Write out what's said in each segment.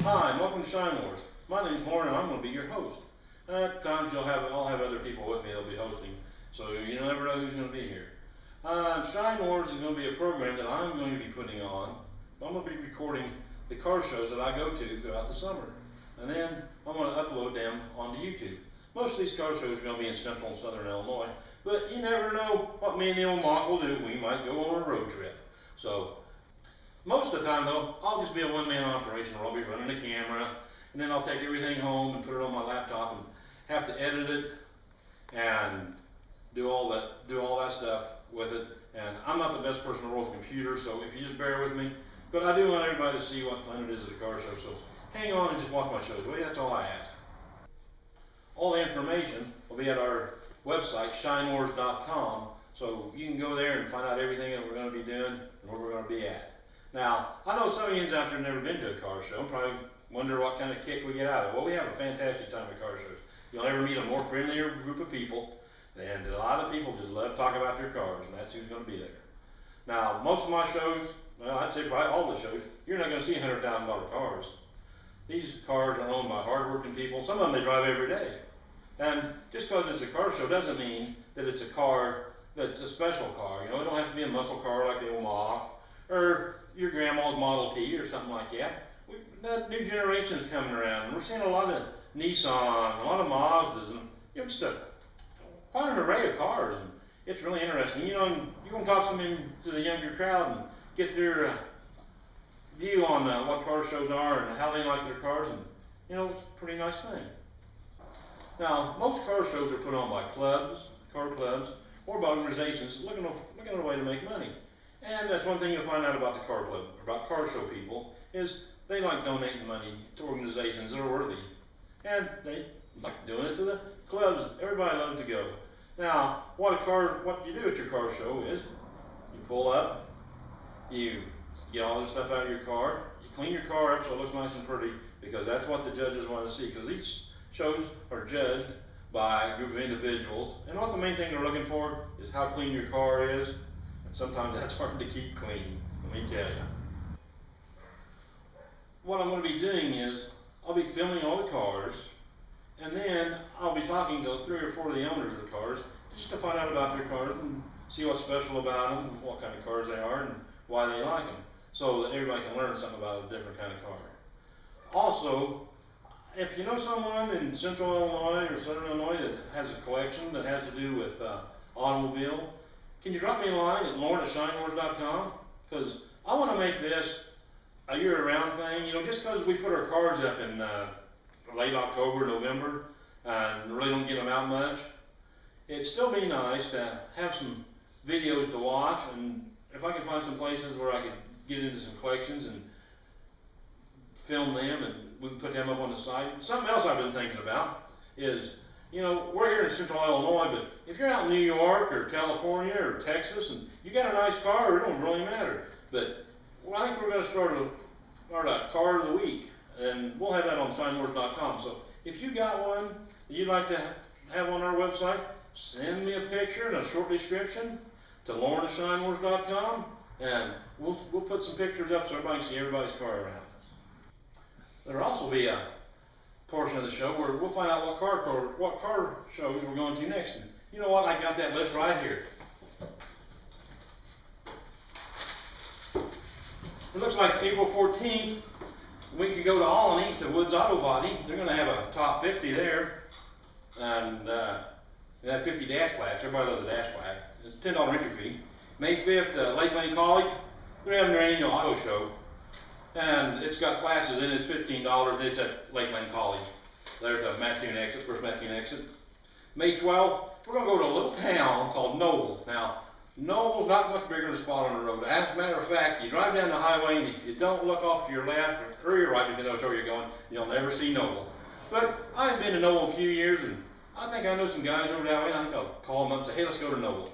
Hi, and welcome to Shine Wars. My name's Lauren, and I'm going to be your host. At times, I'll have other people with me that'll be hosting, so you never know who's going to be here. Shine Wars is going to be a program that I'm going to be putting on. I'm going to be recording the car shows that I go to throughout the summer, and then I'm going to upload them onto YouTube. Most of these car shows are going to be in central and southern Illinois, but you never know what me and the old Mock will do. We might go on a road trip. So most of the time though, I'll just be a one-man operation where I'll be running the camera, and then I'll take everything home and put it on my laptop and have to edit it and do all that stuff with it. And I'm not the best person to roll the computer, so if you just bear with me. But I do want everybody to see what fun it is at a car show, so hang on and just watch my shows. Well, that's all I ask. All the information will be at our website, shinewars.com, so you can go there and find out everything that we're going to be doing and where we're going to be at. Now, I know some of you out there have never been to a car show and probably wonder what kind of kick we get out of it. Well, we have a fantastic time at car shows. You'll never meet a more friendlier group of people, and a lot of people just love to talk about their cars, and that's who's going to be there. Now, most of my shows, well, I'd say probably all the shows, you're not going to see $100,000 cars. These cars are owned by hardworking people. Some of them they drive every day. And just because it's a car show doesn't mean that it's a car that's a special car. You know, it don't have to be a muscle car like the old Mock or your grandma's Model T or something like that. That new generation is coming around, and we're seeing a lot of Nissans, a lot of Mazdas, and just quite an array of cars, and it's really interesting. You know, and you're going to talk to the younger crowd and get their view on what car shows are and how they like their cars, and you know, it's a pretty nice thing. Now, most car shows are put on by clubs, car clubs, or by organizations looking at a way to make money. And that's one thing you'll find out about the car club, about car show people, is they like donating money to organizations that are worthy. And they like doing it to the clubs. Everybody loves to go. Now, what you do at your car show is you pull up, you get all the stuff out of your car, you clean your car up so it looks nice and pretty, because that's what the judges want to see, because each shows are judged by a group of individuals, and what the main thing they're looking for is how clean your car is, and sometimes that's hard to keep clean, let me tell you. What I'm going to be doing is, I'll be filming all the cars, and then I'll be talking to 3 or 4 of the owners of the cars, just to find out about their cars and see what's special about them, what kind of cars they are, and why they like them, so that everybody can learn something about a different kind of car. Also, if you know someone in central Illinois or southern Illinois that has a collection that has to do with automobile, can you drop me a line at lauren@shinewars.com? Because I want to make this a year-round thing. You know, just because we put our cars up in late October, November, and really don't get them out much, it'd still be nice to have some videos to watch, and if I could find some places where I could get into some collections and film them, and we can put them up on the site. Something else I've been thinking about is, you know, we're here in central Illinois, but if you're out in New York or California or Texas and you got a nice car, it don't really matter. But well, I think we're going to start a car of the week, and we'll have that on shinewars.com. So if you got one that you'd like to have on our website, send me a picture and a short description to lauren@shinewars.com, and we'll put some pictures up so everybody can see everybody's car around us. There'll also be a portion of the show where we'll find out what car shows we're going to next. And you know what? I got that list right here. It looks like April 14th, we could go to Alany, to Woods Auto Body. They're going to have a top 50 there, and they have 50 dash plaques. Everybody loves a dash plaque. It's a $10 entry fee. May 5th, Lake Lane College, they're having their annual auto show. And it's got classes in it, it's $15, and it's at Lake Lane College. There's a Mattoon exit, first Mattoon exit. May 12th, we're going to go to a little town called Noble. Now, Noble's not much bigger than a spot on the road. As a matter of fact, you drive down the highway, and if you don't look off to your left or your right, depending on where you're going, you'll never see Noble. But I've been to Noble a few years, and I think I know some guys over that way, and I think I'll call them up and say, hey, let's go to Noble.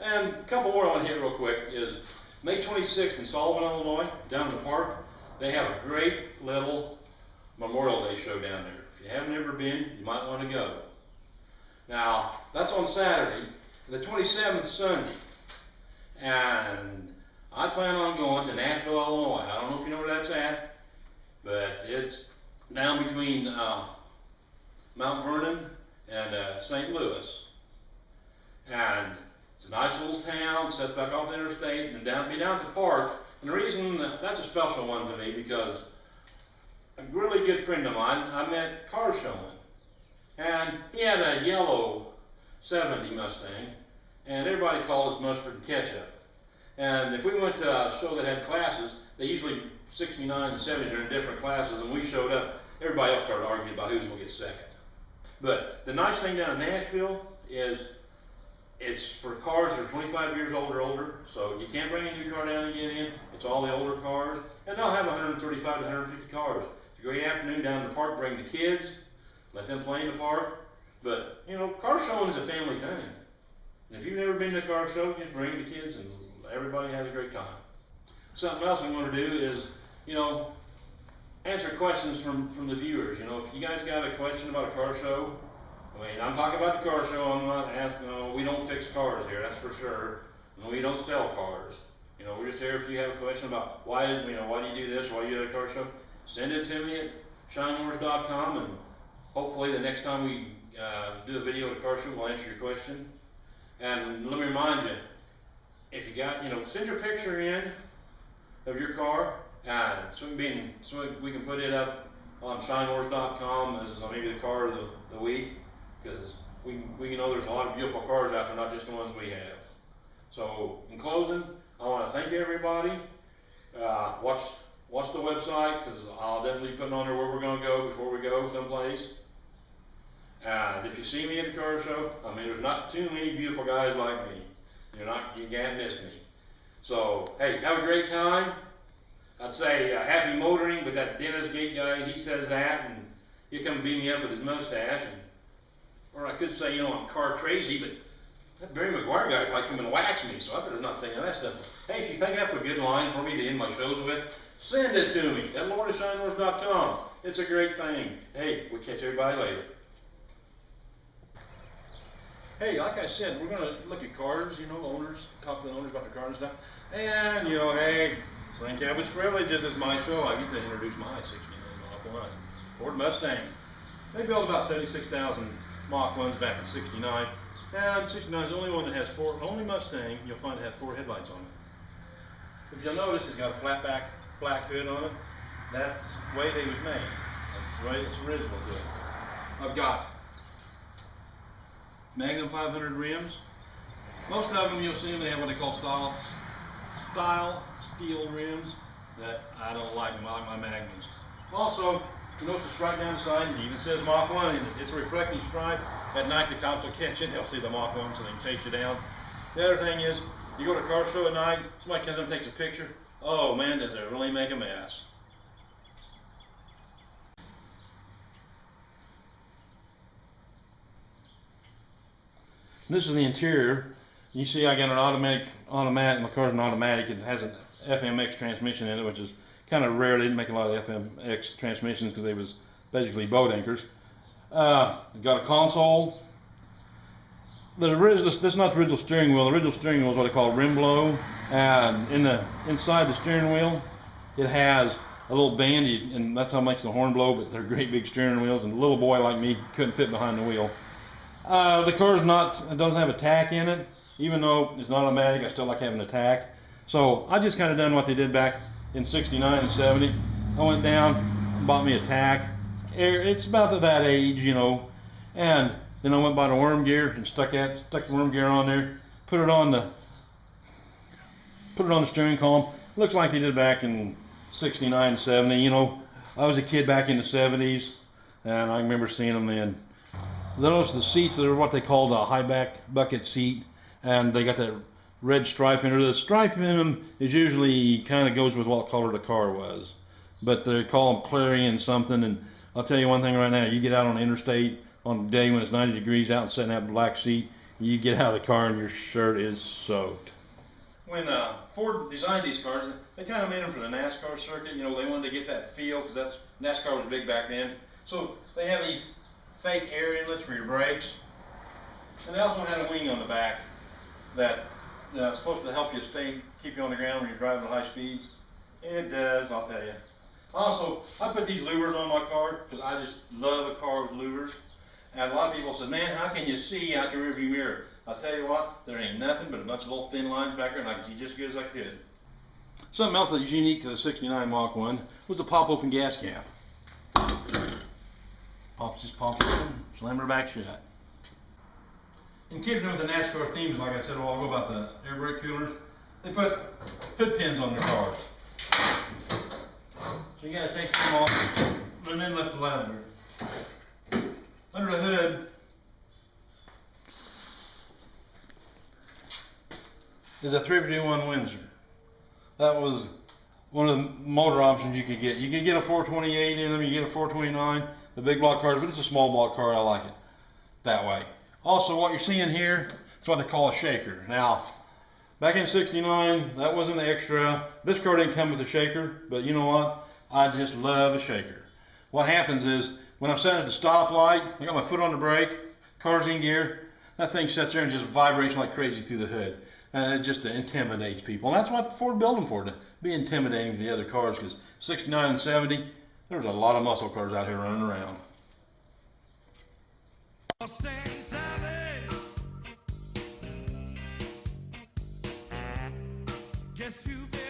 And a couple more I want to hit real quick is May 26th in Sullivan, Illinois, down in the park, they have a great little Memorial Day show down there. If you haven't ever been, you might want to go. Now, that's on Saturday. The 27th Sunday. And I plan on going to Nashville, Illinois. I don't know if you know where that's at. but it's down between Mount Vernon and St. Louis. And it's a nice little town, sets back off the interstate, and down at the park. And the reason that's a special one to me, because a really good friend of mine, I met car showing, and he had a yellow 70 Mustang, and everybody called us Mustard and Ketchup. And if we went to a show that had classes, they usually 69 and 70s are in different classes, and we showed up, everybody else started arguing about who's going to get second. But the nice thing down in Nashville is it's for cars that are 25 years old or older, so you can't bring a new car down and get in. It's all the older cars, and they'll have 135 to 150 cars. It's a great afternoon down in the park. Bring the kids, let them play in the park. But you know, car showing is a family thing. And if you've never been to a car show, just bring the kids, and everybody has a great time. Something else I'm going to do is, you know, answer questions from the viewers. You know, if you guys got a question about a car show, I mean, I'm talking about the car show. I'm not asking. No, we don't fix cars here, that's for sure. And we don't sell cars. You know, we're just here if you have a question about why do you do this, why do you do a car show. Send it to me at shinewars.com, and hopefully the next time we do a video at a car show, we'll answer your question. And let me remind you, if you got, send your picture in of your car, so we can put it up on shinewars.com as maybe the car of the week, because we know there's a lot of beautiful cars out there, not just the ones we have. So in closing, I want to thank everybody. Watch the website, because I'll definitely put on there where we're going to go before we go someplace. And if you see me at the car show, I mean, there's not too many beautiful guys like me. You can't miss me. So, hey, have a great time. I'd say happy motoring, but that Dennis Gate guy, he says that, and he'll come beat me up with his mustache. Or I could say, I'm car crazy, but that Barry McGuire guy might come and wax me, so I better not say none of that stuff. Hey, if you think up a good line for me to end my shows with, send it to me at LordOfShineWars.com. It's a great thing. Hey, we'll catch everybody later. Hey, like I said, we're going to look at cars, owners, talk to the owners about their cars and stuff. And, hey, Frank Abbott's Privilege, this is my show. I get to introduce my 69 Mach 1 Ford Mustang. They built about 76,000 Mach 1s back in 69. And 69 is the only one that has only Mustang you'll find that have 4 headlights on it. If you'll notice, it's got a flat back black hood on it. That's the way they was made. That's the way it's original to it. I've got Magnum 500 rims. Most of them you'll see them, they have what they call style steel rims that I don't like them. I like my Magnums. Also, you notice the stripe down the side, it even says Mach 1 in it. It's a reflecting stripe. At night the cops will catch it, they'll see the Mach 1 so they can chase you down. The other thing is, you go to a car show at night, somebody comes up and takes a picture. Oh man, does it really make a mess. This is the interior. You see I got an automatic, my car's an automatic. It has an FMX transmission in it, which is kind of rare. They didn't make a lot of FMX transmissions because they was basically boat anchors. It's got a console. This is not the original steering wheel. The original steering wheel is what they call rim blow. And inside the steering wheel, it has a little band, and that's how it makes the horn blow, but they're great big steering wheels, and a little boy like me couldn't fit behind the wheel. The car's it doesn't have a tack in it. Even though it's not automatic, I still like having a tack. So I just kind of done what they did back in 69 and 70. I went down and bought me a tack. It's about that age, and then I went by the worm gear and stuck the worm gear on there, put it on the steering column. Looks like they did back in 69 and 70. I was a kid back in the 70s, and I remember seeing them then. Those the seats are what they call the high back bucket seat, and they got that red stripe in there. The stripe in them is usually kind of goes with what color the car was, but they call them Clarion something. And I'll tell you one thing right now, you get out on the interstate on a day when it's 90 degrees out and sitting in that black seat, you get out of the car and your shirt is soaked. When Ford designed these cars, they kind of made them for the NASCAR circuit. They wanted to get that feel, because NASCAR was big back then. So they have these fake air inlets for your brakes, and they also had a wing on the back that supposed to help you keep you on the ground when you're driving at high speeds. It does, I'll tell you. Also, I put these louvers on my car because I just love a car with louvers. And a lot of people say, man, how can you see out the rearview mirror? I'll tell you what, there ain't nothing but a bunch of little thin lines back there, and I can see just as good as I could. Something else that was unique to the 69 Mach 1 was the pop-open gas cap. Just pops open, slam her back shut. And keeping with the NASCAR themes, like I said a while ago about the air brake coolers, they put hood pins on their cars. So you gotta take them off and then lift the lever. Under the hood is a 351 Windsor. That was one of the motor options you could get. You could get a 428 in them, you get a 429, the big block cars, but it's a small block car, I like it that way. Also, what you're seeing here is what they call a shaker. Now, back in 69, that wasn't extra. This car didn't come with a shaker, but you know what? I just love a shaker. What happens is, when I'm sitting at the stoplight, I got my foot on the brake, car's in gear, that thing sits there and just vibrates like crazy through the hood. And it just intimidates people. And that's what Ford built them for, to be intimidating to the other cars, because 69 and 70, there was a lot of muscle cars out here running around. Guess you've been